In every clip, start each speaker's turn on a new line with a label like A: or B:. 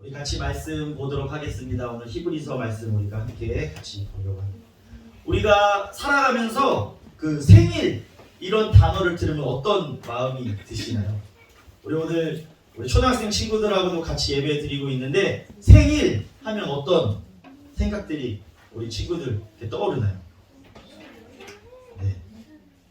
A: 우리 같이 말씀 보도록 하겠습니다. 오늘 히브리서 말씀 우리가 함께 같이 보려고 합니다. 우리가 살아가면서 그 생일 이런 단어를 들으면 어떤 마음이 드시나요? 우리 오늘 우리 초등학생 친구들하고도 같이 예배 드리고 있는데 생일 하면 어떤 생각들이 우리 친구들 이렇게 떠오르나요? 네.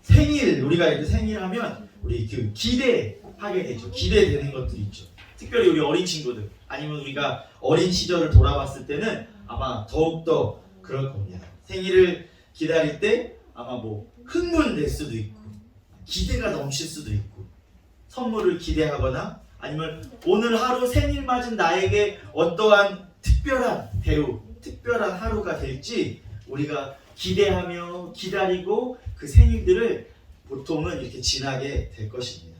A: 생일 우리가 이렇게 생일하면 우리 그 기대하게 되죠. 기대되는 것들이 있죠. 특별히 우리 어린 친구들 아니면 우리가 어린 시절을 돌아봤을 때는 아마 더욱더 그럴 겁니다. 생일을 기다릴 때 아마 뭐 흥분될 수도 있고 기대가 넘칠 수도 있고 선물을 기대하거나 아니면 오늘 하루 생일 맞은 나에게 어떠한 특별한 대우, 특별한 하루가 될지 우리가 기대하며 기다리고 그 생일들을 보통은 이렇게 지나게 될 것입니다.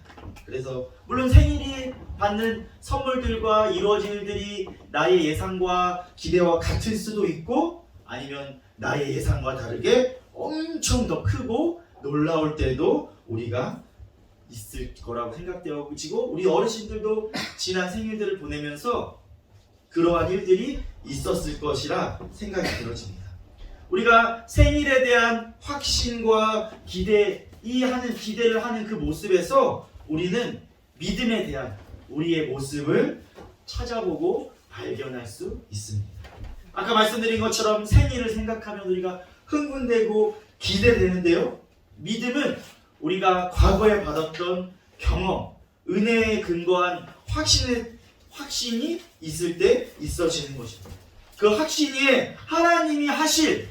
A: 그래서 물론 생일이 받는 선물들과 이루어진 일들이 나의 예상과 기대와 같을 수도 있고 아니면 나의 예상과 다르게 엄청 더 크고 놀라울 때도 우리가 있을 거라고 생각되어지고 우리 어르신들도 지난 생일들을 보내면서 그러한 일들이 있었을 것이라 생각이 들어집니다. 우리가 생일에 대한 확신과 기대를 하는 그 모습에서 우리는 믿음에 대한 우리의 모습을 찾아보고 발견할 수 있습니다. 아까 말씀드린 것처럼 생일을 생각하면 우리가 흥분되고 기대되는데요. 믿음은 우리가 과거에 받았던 경험, 은혜에 근거한 확신이 있을 때 있어지는 것입니다. 그 확신이 하나님이 하실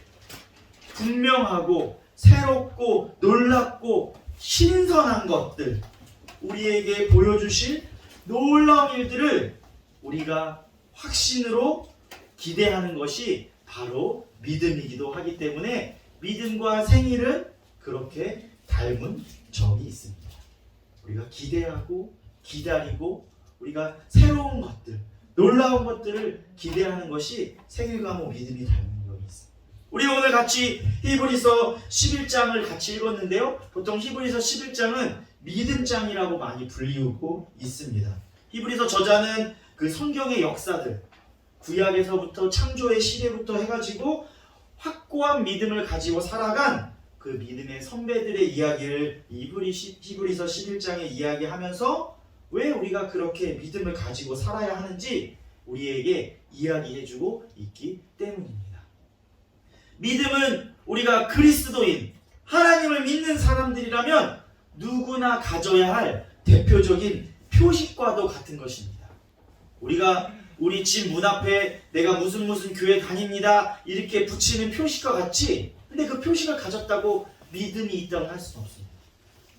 A: 분명하고 새롭고 놀랍고 신선한 것들, 우리에게 보여주실 놀라운 일들을 우리가 확신으로 기대하는 것이 바로 믿음이기도 하기 때문에 믿음과 생일은 그렇게 닮은 점이 있습니다. 우리가 기대하고 기다리고 우리가 새로운 것들, 놀라운 것들을 기대하는 것이 생일과 믿음이 닮은 점이 있습니다. 우리 오늘 같이 히브리서 11장을 같이 읽었는데요. 보통 히브리서 11장은 믿음장이라고 많이 불리우고 있습니다. 히브리서 저자는 그 성경의 역사들, 구약에서부터 창조의 시대부터 해가지고 확고한 믿음을 가지고 살아간 그 믿음의 선배들의 이야기를 히브리서 11장에 이야기하면서 왜 우리가 그렇게 믿음을 가지고 살아야 하는지 우리에게 이야기해주고 있기 때문입니다. 믿음은 우리가 그리스도인, 하나님을 믿는 사람들이라면 누구나 가져야 할 대표적인 표식과도 같은 것입니다. 우리가 우리 집 문 앞에 내가 무슨 교회 다닙니다 이렇게 붙이는 표식과 같이 근데 그 표식을 가졌다고 믿음이 있다고 할 수는 없습니다.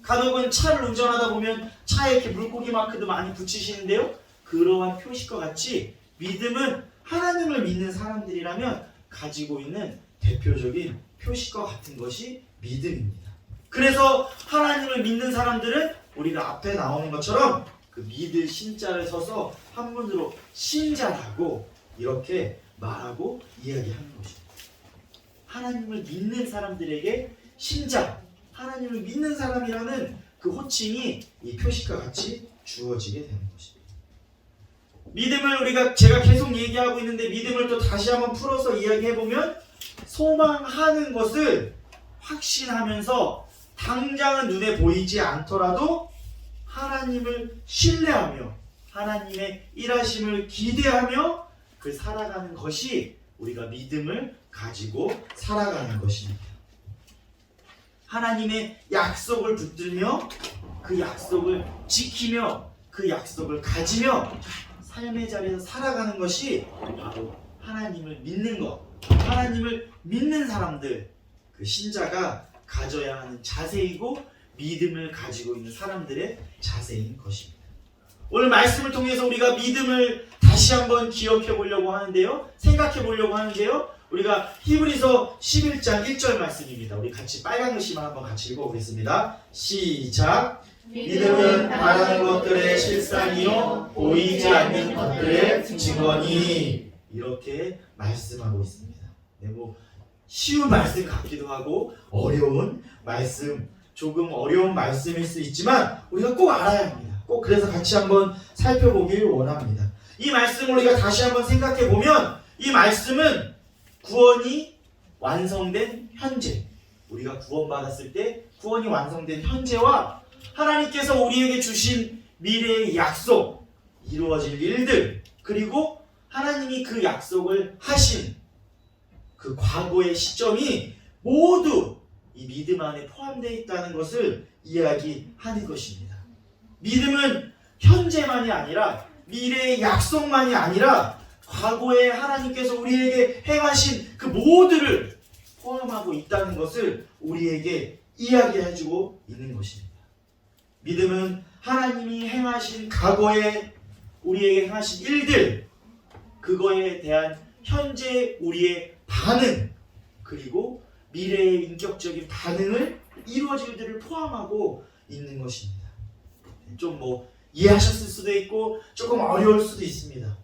A: 간혹은 차를 운전하다 보면 차에 이렇게 물고기 마크도 많이 붙이시는데요. 그러한 표식과 같이 믿음은 하나님을 믿는 사람들이라면 가지고 있는 대표적인 표식과 같은 것이 믿음입니다. 그래서 하나님을 믿는 사람들은 우리가 앞에 나오는 것처럼 그 믿을 신자를 서서 한문으로 신자라고 이렇게 말하고 이야기하는 것입니다. 하나님을 믿는 사람들에게 신자, 하나님을 믿는 사람이라는 그 호칭이 이 표식과 같이 주어지게 되는 것입니다. 믿음을 제가 계속 얘기하고 있는데 믿음을 또 다시 한번 풀어서 이야기해보면 소망하는 것을 확신하면서 당장은 눈에 보이지 않더라도 하나님을 신뢰하며 하나님의 일하심을 기대하며 그 살아가는 것이 우리가 믿음을 가지고 살아가는 것입니다. 하나님의 약속을 붙들며 그 약속을 지키며 그 약속을 가지며 삶의 자리에서 살아가는 것이 바로 하나님을 믿는 것, 하나님을 믿는 사람들, 그 신자가 가져야 하는 자세이고 믿음을 가지고 있는 사람들의 자세인 것입니다. 오늘 말씀을 통해서 우리가 믿음을 다시 한번 기억해 보려고 하는데요. 생각해 보려고 하는데요. 우리가 히브리서 11장 1절 말씀입니다. 우리 같이 빨간 글씨만 한번 같이 읽어보겠습니다. 시작! 믿음은 바라는 것들의 실상이요 보이지 않는 것들의 증거니 이렇게 말씀하고 있습니다. 네, 쉬운 말씀 같기도 하고 어려운 말씀, 조금 어려운 말씀일 수 있지만 우리가 꼭 알아야 합니다. 꼭 그래서 같이 한번 살펴보길 원합니다. 이 말씀을 우리가 다시 한번 생각해 보면 이 말씀은 구원이 완성된 현재, 우리가 구원받았을 때 구원이 완성된 현재와 하나님께서 우리에게 주신 미래의 약속, 이루어질 일들, 그리고 하나님이 그 약속을 하신 그 과거의 시점이 모두 이 믿음 안에 포함되어 있다는 것을 이야기하는 것입니다. 믿음은 현재만이 아니라 미래의 약속만이 아니라 과거에 하나님께서 우리에게 행하신 그 모두를 포함하고 있다는 것을 우리에게 이야기해주고 있는 것입니다. 믿음은 하나님이 행하신 과거에 우리에게 행하신 일들, 그거에 대한 현재 우리의 반응, 그리고 미래의 인격적인 반응을 이루어질 일들을 포함하고 있는 것입니다. 좀 이해하셨을 수도 있고 조금 어려울 수도 있습니다.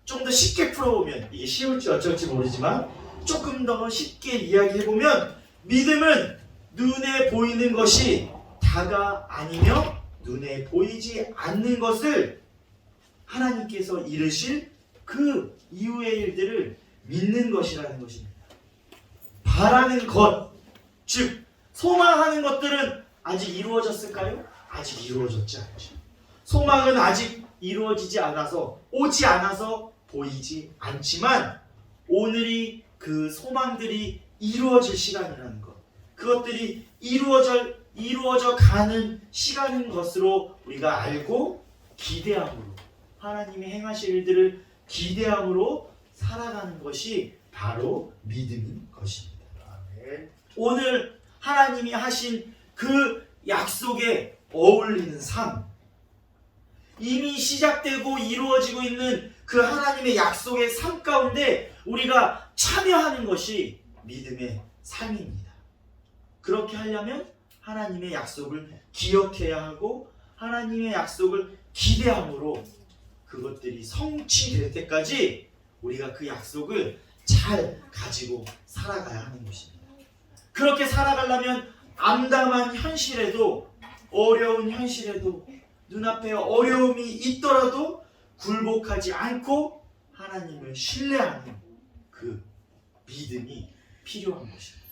A: 좀 더 쉽게 풀어보면, 이게 쉬울지 어쩔지 모르지만 조금 더 쉽게 이야기해보면, 믿음은 눈에 보이는 것이 다가 아니며 눈에 보이지 않는 것을 하나님께서 이루실 그 이후의 일들을 믿는 것이라는 것입니다. 바라는 것, 즉 소망하는 것들은 아직 이루어졌을까요? 아직 이루어졌지 않죠. 소망은 아직 이루어지지 않아서, 오지 않아서 보이지 않지만 오늘이 그 소망들이 이루어질 시간이라는 것, 그것들이 이루어져 가는 시간인 것으로 우리가 알고 기대함으로, 하나님이 행하실 일들을 기대함으로 살아가는 것이 바로 믿음인 것입니다. 오늘 하나님이 하신 그 약속에 어울리는 삶, 이미 시작되고 이루어지고 있는 그 하나님의 약속의 삶 가운데 우리가 참여하는 것이 믿음의 삶입니다. 그렇게 하려면 하나님의 약속을 기억해야 하고 하나님의 약속을 기대함으로 그것들이 성취될 때까지 우리가 그 약속을 잘 가지고 살아가야 하는 것입니다. 그렇게 살아가려면 암담한 현실에도, 어려운 현실에도, 눈앞에 어려움이 있더라도 굴복하지 않고 하나님을 신뢰하는 그 믿음이 필요한 것입니다.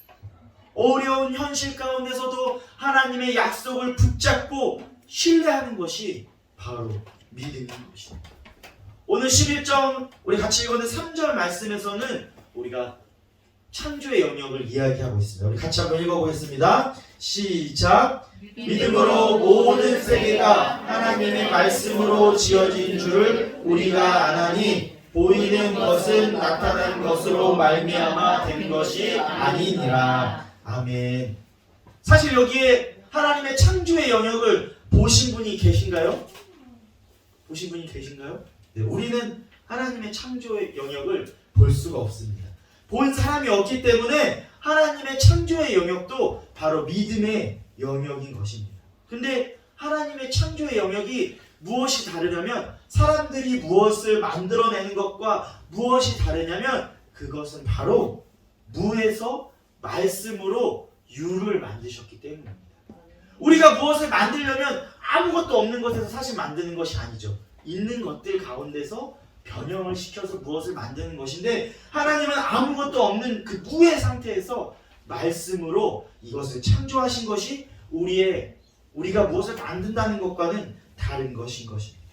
A: 어려운 현실 가운데서도 하나님의 약속을 붙잡고 신뢰하는 것이 바로 믿음인 것입니다. 오늘 11장 우리 같이 읽었는 3절 말씀에서는 우리가 창조의 영역을 이야기하고 있습니다. 우리 같이 한번 읽어보겠습니다. 시작. 믿음으로 모든 세계가 하나님의 말씀으로 지어진 줄을 우리가 아나니 보이는 것은 나타난 것으로 말미암아 된 것이 아니니라. 아멘. 사실 여기에 하나님의 창조의 영역을 보신 분이 계신가요? 보신 분이 계신가요? 네, 우리는 하나님의 창조의 영역을 볼 수가 없습니다. 본 사람이 없기 때문에 하나님의 창조의 영역도 바로 믿음의 영역인 것입니다. 근데 하나님의 창조의 영역이 무엇이 다르냐면, 사람들이 무엇을 만들어내는 것과 무엇이 다르냐면 그것은 바로 무에서 말씀으로 유를 만드셨기 때문입니다. 우리가 무엇을 만들려면 아무것도 없는 것에서 사실 만드는 것이 아니죠. 있는 것들 가운데서 변형을 시켜서 무엇을 만드는 것인데, 하나님은 아무것도 없는 그 무의 상태에서 말씀으로 이것을 창조하신 것이 우리가 무엇을 만든다는 것과는 다른 것인 것입니다.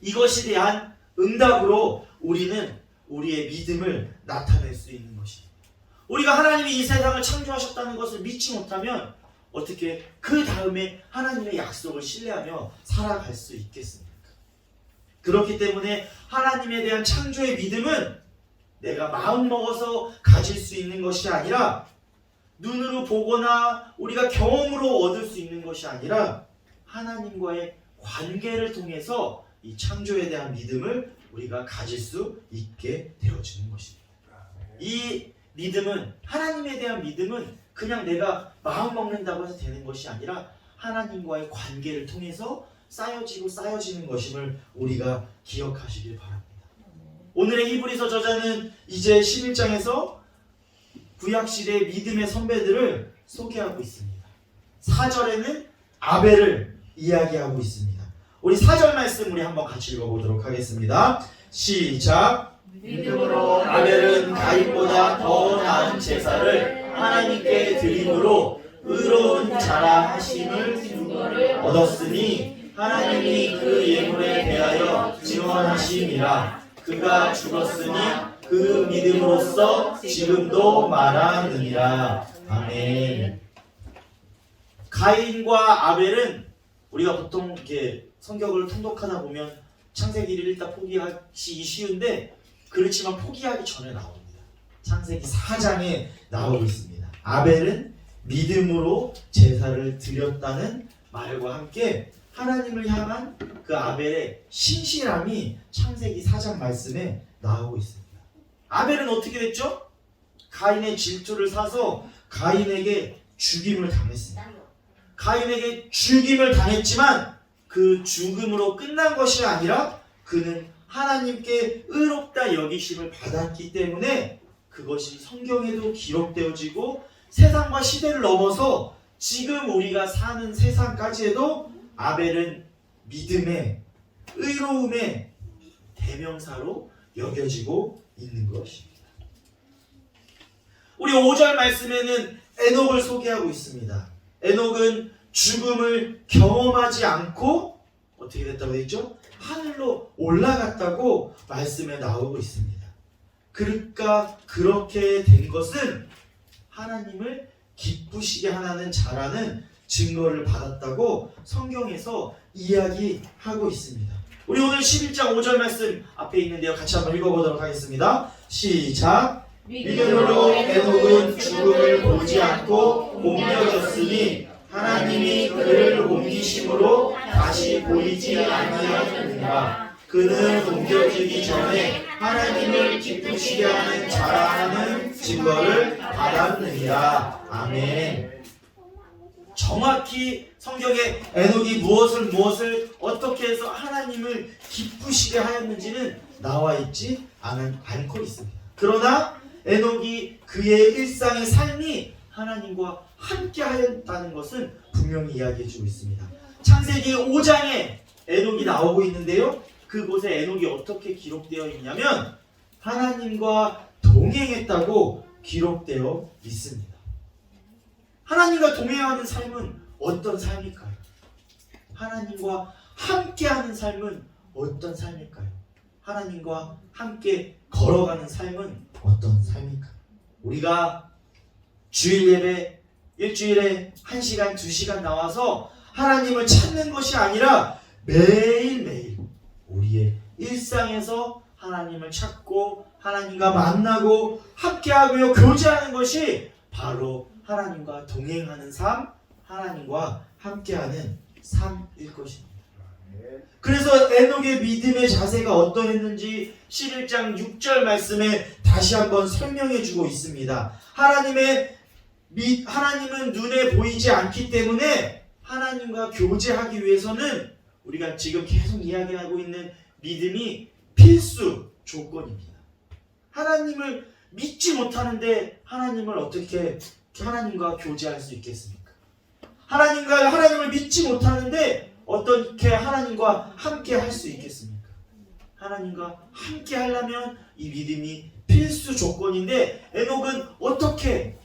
A: 이것에 대한 응답으로 우리는 우리의 믿음을 나타낼 수 있는 것입니다. 우리가 하나님이 이 세상을 창조하셨다는 것을 믿지 못하면 어떻게 그 다음에 하나님의 약속을 신뢰하며 살아갈 수 있겠습니까? 그렇기 때문에 하나님에 대한 창조의 믿음은 내가 마음 먹어서 가질 수 있는 것이 아니라, 눈으로 보거나 우리가 경험으로 얻을 수 있는 것이 아니라 하나님과의 관계를 통해서 이 창조에 대한 믿음을 우리가 가질 수 있게 되어지는 것입니다. 이 믿음은, 하나님에 대한 믿음은 그냥 내가 마음 먹는다고 해서 되는 것이 아니라 하나님과의 관계를 통해서 쌓여지는 것임을 우리가 기억하시길 바랍니다. 오늘의 히브리서 저자는 이제 11장에서 구약시대의 믿음의 선배들을 소개하고 있습니다. 4절에는 아벨을 이야기하고 있습니다. 우리 4절 말씀 우리 한번 같이 읽어보도록 하겠습니다. 시작.
B: 믿음으로
A: 아벨은 가인보다 더 나은 제사를 하나님께 드림으로 의로운 자라 하심을
B: 증거를
A: 얻었으니 하나님이 그 예물에 대하여 증언하심이라. 그가 죽었으니 그 믿음으로써 지금도 말하느니라. 아멘. 가인과 아벨은 우리가 보통 이렇게 성경을 통독하다 보면 창세기를 일단 포기하기 쉬운데 그렇지만 포기하기 전에 나옵니다. 창세기 4장에 나오고 있습니다. 아벨은 믿음으로 제사를 드렸다는 말과 함께 하나님을 향한 그 아벨의 신실함이 창세기 4장 말씀에 나오고 있습니다. 아벨은 어떻게 됐죠? 가인의 질투를 사서 가인에게 죽임을 당했습니다. 가인에게 죽임을 당했지만 그 죽음으로 끝난 것이 아니라 그는 하나님께 의롭다 여기심을 받았기 때문에 그것이 성경에도 기록되어지고 세상과 시대를 넘어서 지금 우리가 사는 세상까지에도 아벨은 믿음의 의로움의 대명사로 여겨지고 있는 것입니다. 우리 5절 말씀에는 에녹을 소개하고 있습니다. 에녹은 죽음을 경험하지 않고 어떻게 됐다고 했죠? 하늘로 올라갔다고 말씀에 나오고 있습니다. 그러니까 그렇게 된 것은 하나님을 기쁘시게 하는 자라는 증거를 받았다고 성경에서 이야기하고 있습니다. 우리 오늘 11장 5절 말씀 앞에 있는데요. 같이 한번 읽어보도록 하겠습니다. 시작. 믿음으로 에녹은 죽음을 보지 않고 옮겨졌으니 하나님이 그를 옮기심으로 다시 보이지 아니하였느니라. 그는 옮겨지기 전에 하나님을 기쁘시게 하는 자라는 증거를 받았느니라. 아멘. 정확히 성경에 에녹이 무엇을 어떻게 해서 하나님을 기쁘시게 하였는지는 나와 있지 않고 있습니다. 그러나 에녹이 그의 일상의 삶이 하나님과 함께 하였다는 것은 분명히 이야기해주고 있습니다. 창세기 5장에 에녹이 나오고 있는데요. 그곳에 에녹이 어떻게 기록되어 있냐면 하나님과 동행했다고 기록되어 있습니다. 하나님과 동행하는 삶은 어떤 삶일까요? 하나님과 함께하는 삶은 어떤 삶일까요? 하나님과 함께 걸어가는 삶은 어떤 삶일까요? 우리가 주일 예배 일주일에 1시간, 2시간 나와서 하나님을 찾는 것이 아니라 매일매일 우리의 일상에서 하나님을 찾고 하나님과 만나고 함께하며 교제하는 것이 바로 하나님과 동행하는 삶, 하나님과 함께하는 삶일 것입니다. 그래서 에녹의 믿음의 자세가 어떠했는지 11장 6절 말씀에 다시 한번 설명해 주고 있습니다. 하나님은 눈에 보이지 않기 때문에 하나님과 교제하기 위해서는 우리가 지금 계속 이야기하고 있는 믿음이 필수 조건입니다. 하나님을 믿지 못하는데 하나님과 교제할 수 있겠습니까? 하나님을 믿지 못하는데 어떻게 하나님과 함께 할 수 있겠습니까? 하나님과 함께 하려면 이 믿음이 필수 조건인데 에녹은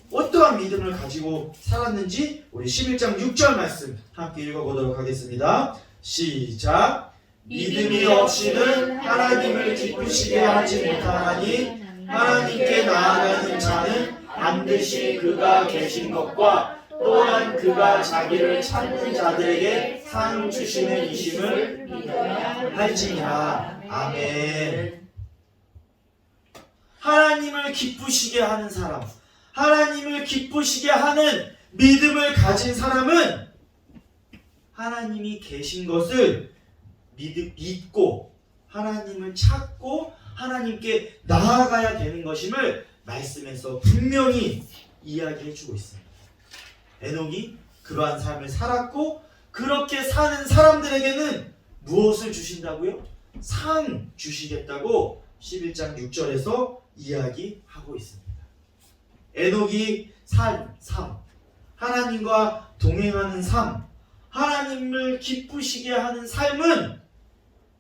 A: 어떠한 믿음을 가지고 살았는지 우리 11장 6절 말씀 함께 읽어보도록 하겠습니다. 시작. 믿음이 없이는 하나님을 기쁘시게 하지 못하나니 하나님께 나아가는 자는 반드시 그가 계신 것과 또한 그가 자기를 찾는 자들에게 상 주시는 이심을
B: 믿어야
A: 할지니라. 아멘. 하나님을 기쁘시게 하는 사람, 하나님을 기쁘시게 하는 믿음을 가진 사람은 하나님이 계신 것을 믿고 하나님을 찾고 하나님께 나아가야 되는 것임을 말씀에서 분명히 이야기해 주고 있습니다. 에녹이 그러한 삶을 살았고 그렇게 사는 사람들에게는 무엇을 주신다고요? 상 주시겠다고 11장 6절에서 이야기하고 있습니다. 에녹이 산 삶, 하나님과 동행하는 삶, 하나님을 기쁘시게 하는 삶은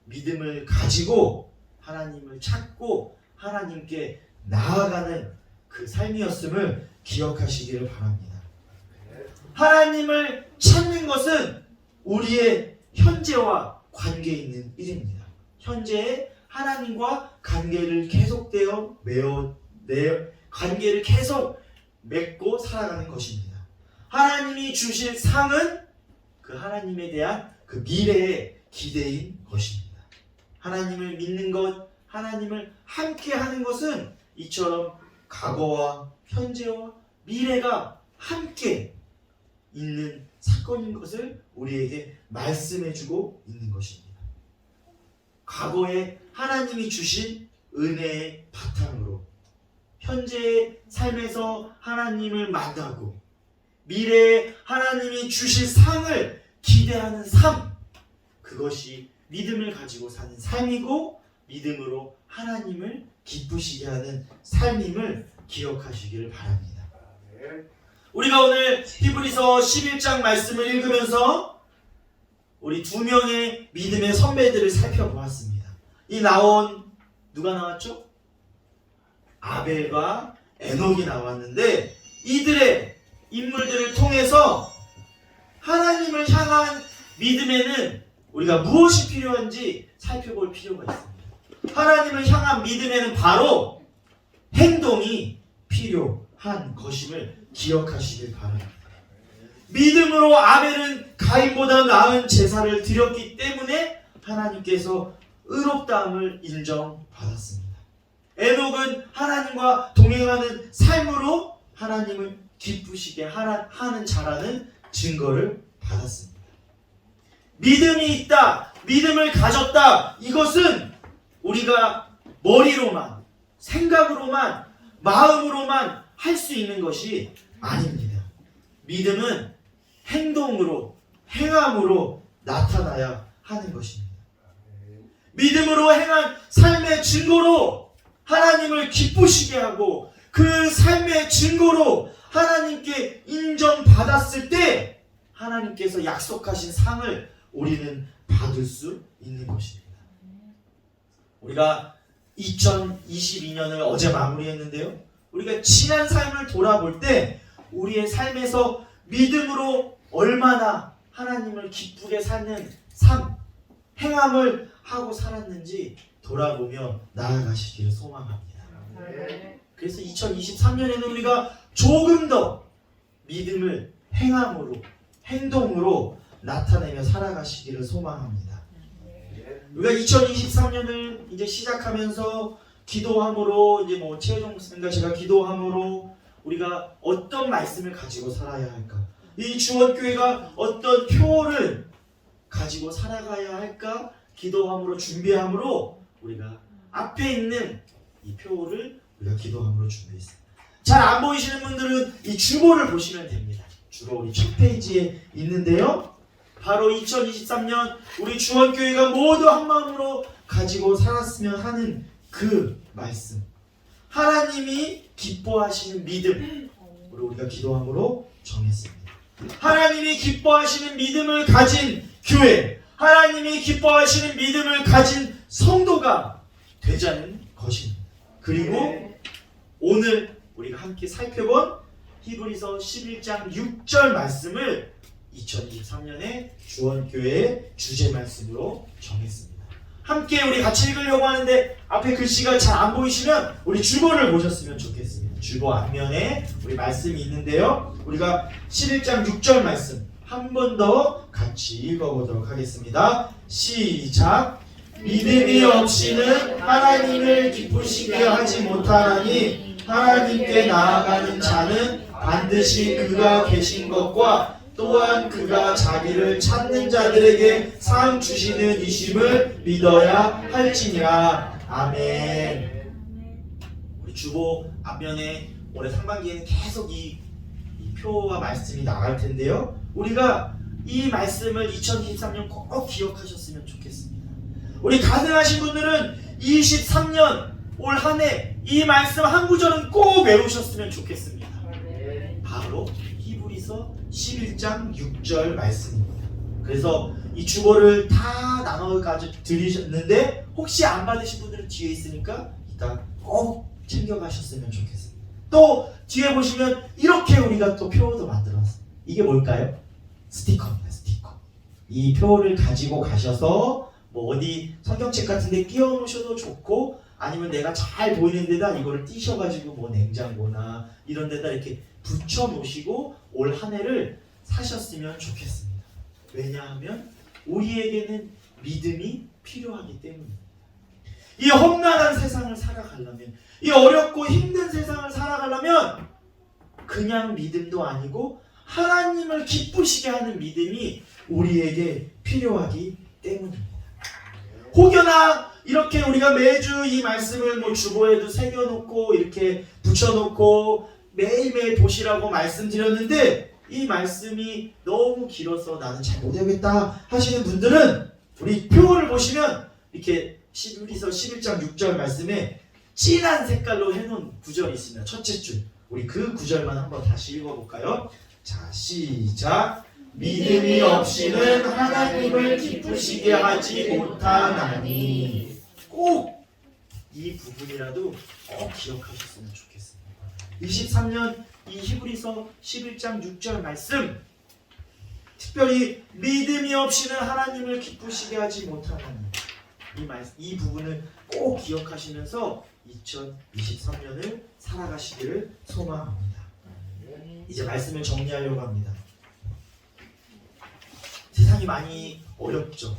A: 믿음을 가지고 하나님을 찾고 하나님께 나아가는 그 삶이었음을 기억하시기를 바랍니다. 하나님을 찾는 것은 우리의 현재와 관계 있는 일입니다. 현재의 하나님과 관계를 계속되어 관계를 계속 맺고 살아가는 것입니다. 하나님이 주실 상은 그 하나님에 대한 그 미래의 기대인 것입니다. 하나님을 믿는 것, 하나님을 함께 하는 것은 이처럼 과거와 현재와 미래가 함께 있는 사건인 것을 우리에게 말씀해주고 있는 것입니다. 과거에 하나님이 주신 은혜의 바탕으로 현재의 삶에서 하나님을 만나고 미래에 하나님이 주실 상을 기대하는 삶, 그것이 믿음을 가지고 사는 삶이고 믿음으로 하나님을 기쁘시게 하는 삶임을 기억하시기를 바랍니다. 우리가 오늘 히브리서 11장 말씀을 읽으면서 우리 두 명의 믿음의 선배들을 살펴보았습니다. 이 누가 나왔죠? 아벨과 에녹이 나왔는데 이들의 인물들을 통해서 하나님을 향한 믿음에는 우리가 무엇이 필요한지 살펴볼 필요가 있습니다. 하나님을 향한 믿음에는 바로 행동이 필요한 것임을 기억하시길 바랍니다. 믿음으로 아벨은 가인보다 나은 제사를 드렸기 때문에 하나님께서 의롭다함을 인정받았습니다. 에녹은 하나님과 동행하는 삶으로 하나님을 기쁘시게 하는 자라는 증거를 받았습니다. 믿음이 있다, 믿음을 가졌다, 이것은 우리가 머리로만, 생각으로만, 마음으로만 할 수 있는 것이 아닙니다. 믿음은 행동으로, 행함으로 나타나야 하는 것입니다. 믿음으로 행한 삶의 증거로 하나님을 기쁘시게 하고 그 삶의 증거로 하나님께 인정받았을 때 하나님께서 약속하신 상을 우리는 받을 수 있는 것입니다. 우리가 2022년을 어제 마무리했는데요. 우리가 지난 삶을 돌아볼 때 우리의 삶에서 믿음으로 얼마나 하나님을 기쁘게 사는 삶, 행함을 하고 살았는지 돌아보며 나아가시기를 소망합니다. 그래서 2023년에는 우리가 조금 더 믿음을 행함으로, 행동으로 나타내며 살아가시기를 소망합니다. 우리가 2023년을 이제 시작하면서 기도함으로 이제 최혜정 목사님과 제가 기도함으로 우리가 어떤 말씀을 가지고 살아야 할까? 이 주원교회가 어떤 표를 가지고 살아가야 할까? 기도함으로 준비함으로 우리가 앞에 있는 이 표를 우리가 기도함으로 준비했습니다. 잘 안 보이시는 분들은 이 주보를 보시면 됩니다. 주보 우리 첫 페이지에 있는데요. 바로 2023년 우리 주원교회가 모두 한 마음으로 가지고 살았으면 하는 그 말씀, 하나님이 기뻐하시는 믿음으로 우리가 기도함으로 정했습니다. 하나님이 기뻐하시는 믿음을 가진 교회, 하나님이 기뻐하시는 믿음을 가진 성도가 되자는 것입니다. 그리고 오늘 우리가 함께 살펴본 히브리서 11장 6절 말씀을 2023년의 주원교회의 주제 말씀으로 정했습니다. 함께 우리 같이 읽으려고 하는데 앞에 글씨가 잘 안 보이시면 우리 주보를 보셨으면 좋겠습니다. 주보 앞면에 우리 말씀이 있는데요. 우리가 11장 6절 말씀 한 번 더 같이 읽어보도록 하겠습니다. 시작! 믿음이 없이는 하나님을 기쁘시게 하지 못하나니 하나님께 나아가는 자는 반드시 그가 계신 것과 또한 그가 자기를 찾는 자들에게 상 주시는 이심을 믿어야 할지니라. 아멘. 우리 주보 앞면에 올해 상반기에는 계속 이 표와 말씀이 나갈 텐데요. 우리가 이 말씀을 2023년 꼭 기억하셨으면 좋겠습니다. 우리 가능하신 분들은 23년 올 한 해 이 말씀 한 구절은 꼭 외우셨으면 좋겠습니다. 바로 히브리서 11장 6절 말씀입니다. 그래서 이 주보를 다 나눠가지고 드리셨는데 혹시 안 받으신 분들은 뒤에 있으니까 이따 꼭 챙겨가셨으면 좋겠습니다. 또 뒤에 보시면 이렇게 우리가 또 표도 만들었어요. 이게 뭘까요? 스티커입니다. 스티커. 이 표를 가지고 가셔서 뭐 어디 성경책 같은 데 끼워 놓으셔도 좋고, 아니면 내가 잘 보이는 데다 이거를 띄셔가지고 뭐 냉장고나 이런 데다 이렇게 붙여 놓으시고 올 한 해를 사셨으면 좋겠습니다. 왜냐하면 우리에게는 믿음이 필요하기 때문입니다. 이 험난한 세상을 살아가려면, 이 어렵고 힘든 세상을 살아가려면 그냥 믿음도 아니고 하나님을 기쁘시게 하는 믿음이 우리에게 필요하기 때문입니다. 혹여나 이렇게 우리가 매주 이 말씀을 뭐 주보에도 새겨놓고 이렇게 붙여놓고 매일매일 보시라고 말씀드렸는데 이 말씀이 너무 길어서 나는 잘 못하겠다 하시는 분들은 우리 표를 보시면 이렇게 히브리서 11장 6절 말씀에 진한 색깔로 해놓은 구절이 있습니다. 첫째 줄. 우리 그 구절만 한번 다시 읽어볼까요? 자, 시작. 믿음이 없이는 하나님을 기쁘시게 하지 못하나니. 꼭 이 부분이라도 꼭 기억하셨으면 좋겠습니다. 23년 이 히브리서 11장 6절 말씀, 특별히 믿음이 없이는 하나님을 기쁘시게 하지 못하나니, 이 부분을 꼭 기억하시면서 2023년을 살아가시기를 소망합니다. 이제 말씀을 정리하려고 합니다. 세상이 많이 어렵죠.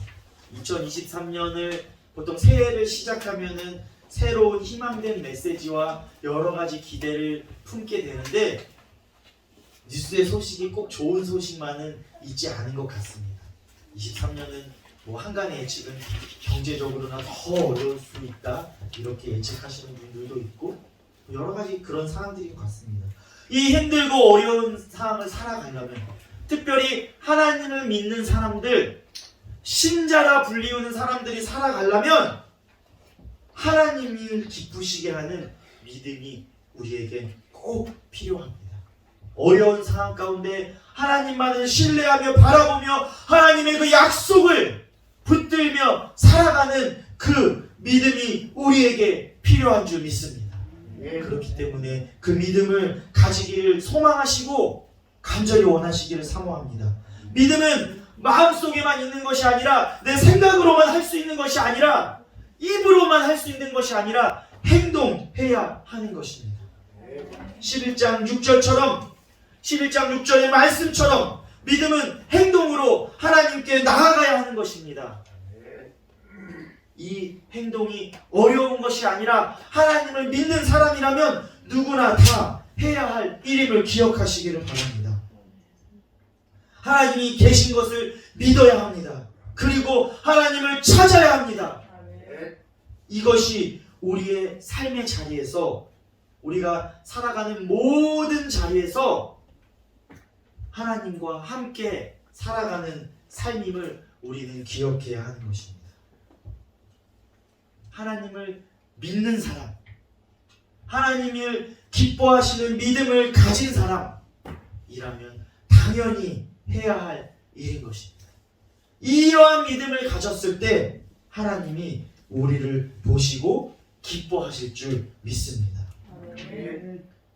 A: 2023년을 보통 새해를 시작하면은 새로운 희망된 메시지와 여러 가지 기대를 품게 되는데 뉴스의 소식이 꼭 좋은 소식만은 있지 않은 것 같습니다. 23년은 뭐 한간의 예측은 경제적으로나 더 어려울 수 있다 이렇게 예측하시는 분들도 있고 여러 가지 그런 상황들인 것 같습니다. 이 힘들고 어려운 상황을 살아가려면, 특별히 하나님을 믿는 사람들, 신자라 불리우는 사람들이 살아가려면 하나님을 기쁘시게 하는 믿음이 우리에게 꼭 필요합니다. 어려운 상황 가운데 하나님만을 신뢰하며 바라보며 하나님의 그 약속을 붙들며 살아가는 그 믿음이 우리에게 필요한 줄 믿습니다. 그렇기 때문에 그 믿음을 가지기를 소망하시고 간절히 원하시기를 사모합니다. 믿음은 마음속에만 있는 것이 아니라 내 생각으로만 할 수 있는 것이 아니라 입으로만 할 수 있는 것이 아니라 행동해야 하는 것입니다. 11장 6절처럼 11장 6절의 말씀처럼 믿음은 행동으로 하나님께 나아가야 하는 것입니다. 이 행동이 어려운 것이 아니라 하나님을 믿는 사람이라면 누구나 다 해야 할 일임을 기억하시기를 바랍니다. 하나님이 계신 것을 믿어야 합니다. 그리고 하나님을 찾아야 합니다. 이것이 우리의 삶의 자리에서, 우리가 살아가는 모든 자리에서 하나님과 함께 살아가는 삶임을 우리는 기억해야 하는 것입니다. 하나님을 믿는 사람, 하나님을 기뻐하시는 믿음을 가진 사람이라면 당연히 해야 할 일인 것입니다. 이러한 믿음을 가졌을 때 하나님이 우리를 보시고 기뻐하실 줄 믿습니다.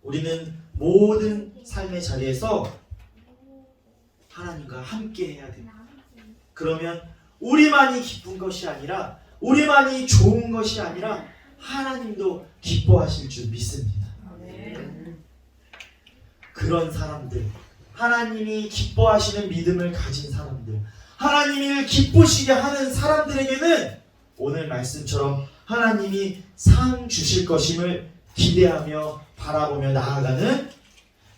A: 우리는 모든 삶의 자리에서 하나님과 함께 해야 됩니다. 그러면 우리만이 기쁜 것이 아니라, 우리만이 좋은 것이 아니라 하나님도 기뻐하실 줄 믿습니다. 그런 사람들, 하나님이 기뻐하시는 믿음을 가진 사람들, 하나님을 기쁘시게 하는 사람들에게는 오늘 말씀처럼 하나님이 상 주실 것임을 기대하며 바라보며 나아가는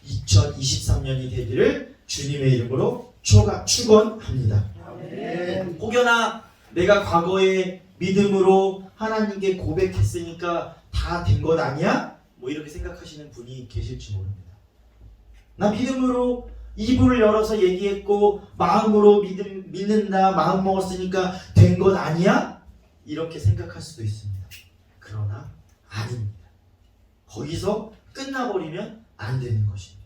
A: 2023년이 되기를 주님의 이름으로 축원합니다. 혹여나 내가 과거에 믿음으로 하나님께 고백했으니까 다 된 것 아니야? 뭐 이렇게 생각하시는 분이 계실지 모릅니다. 나 믿음으로 입을 열어서 얘기했고 마음으로 믿는다, 마음 먹었으니까 된 것 아니야? 이렇게 생각할 수도 있습니다. 그러나 아닙니다. 거기서 끝나버리면 안 되는 것입니다.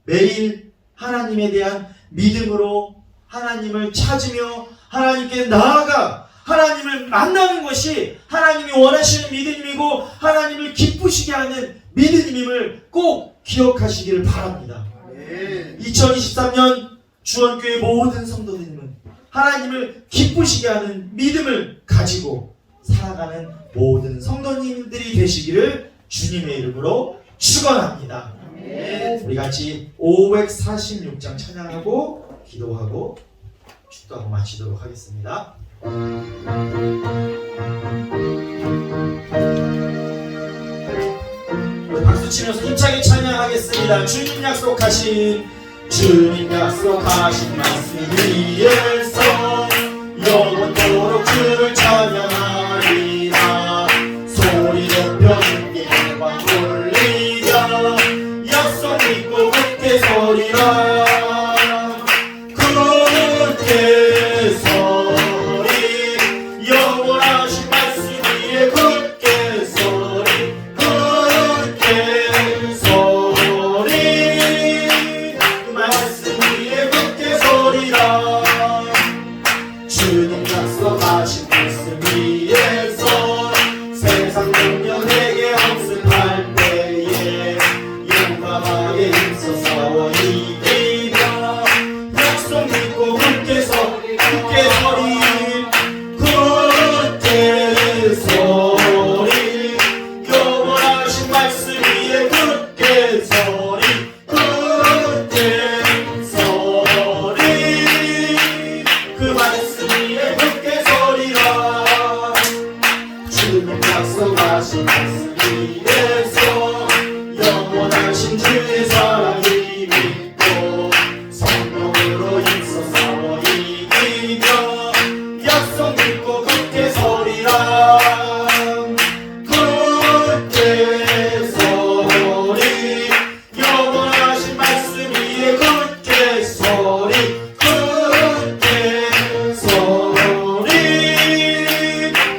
A: 매일 하나님에 대한 믿음으로 하나님을 찾으며 하나님께 나아가 하나님을 만나는 것이 하나님이 원하시는 믿음이고 하나님을 기쁘시게 하는 믿음임을 꼭 기억하시기를 바랍니다. 2023년 주원교회 모든 성도님은 하나님을 기쁘시게 하는 믿음을 가지고 살아가는 모든 성도님들이 되시기를 주님의 이름으로 축원합니다. 우리 같이 546장 찬양하고 기도하고 축도하고 마치도록 하겠습니다. 우리 박수 치면서 힘차게 찬양하겠습니다. 주님 약속하신 말씀 위에서 영원토록 주를 찬양하리라. 소리 높여 주께 영광 돌리며 약속 믿고 굳게 서리라. 굳게 서리 영원하신 말씀 위에 굳게 서리 굳게 서리 그 말씀 위에 굳게 서리라. 주님 약속하신 말씀 위에서 세상 능력 내게 억습할 때에 용감하게 힘써 싸워 이기며 약속 믿고 굳게 서리 굳게 서리 영원하신 말씀 위에 굳게 서리 그 말씀 위에 굳게 서리라. 주님 약속하신 말씀 위에서 영원하신 주의 사랑이 믿고 성령으로 힘써 싸워 이기며 약속 믿고 굳게 서리라. 굳게 서리 영원하신 말씀 위에 굳게 서리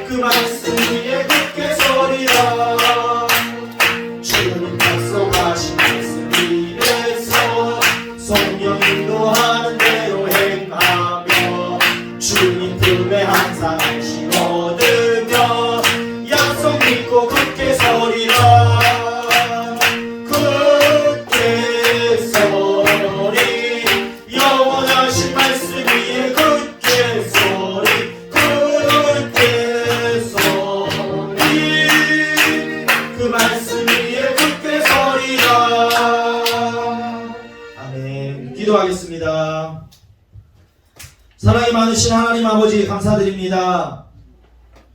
A: 그 말씀 위에 굳게 서리라. 주님 약속하신 말씀 위에서 성령 인도하는 대로 행하며 주님 품에 항상 안식 얻으며 약속 믿고 굳게 서리라. 굳게 서리 영원하신 말씀 위에 굳게 서리 그 말씀 위에 굳게 서리라. 아멘. 기도하겠습니다. 사랑이 많으신 하나님 아버지 감사드립니다.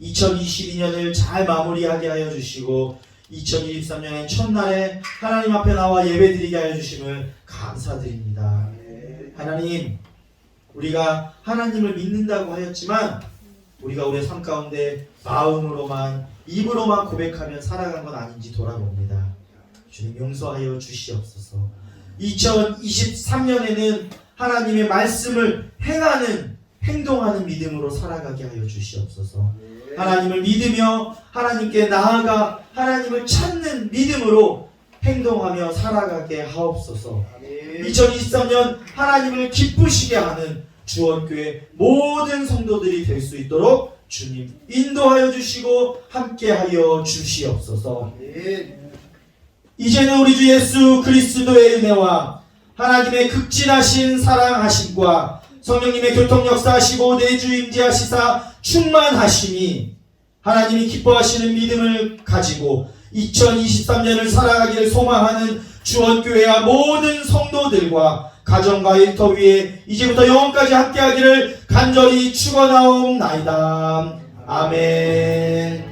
A: 2022년을 잘 마무리하게 하여 주시고 2023년의 첫날에 하나님 앞에 나와 예배드리게 하여 주심을 감사드립니다. 하나님, 우리가 하나님을 믿는다고 하였지만 우리가 우리의 삶 가운데 마음으로만 입으로만 고백하며 살아간 건 아닌지 돌아봅니다. 주님 용서하여 주시옵소서. 2023년에는 하나님의 말씀을 행동하는 믿음으로 살아가게 하여 주시옵소서. 하나님을 믿으며 하나님께 나아가 하나님을 찾는 믿음으로 행동하며 살아가게 하옵소서. 2023년 하나님을 기쁘시게 하는 주원교회 모든 성도들이 될 수 있도록 주님 인도하여 주시고 함께하여 주시옵소서. 이제는 우리 주 예수 그리스도의 은혜와 하나님의 극진하신 사랑하심과 성령님의 교통 역사하시고 내주 임재하시사 충만하심이 하나님이 기뻐하시는 믿음을 가지고 2023년을 살아가기를 소망하는 주원교회와 모든 성도들과 가정과 일터 위에 이제부터 영원까지 함께하기를 간절히 축원하옵나이다. 아멘.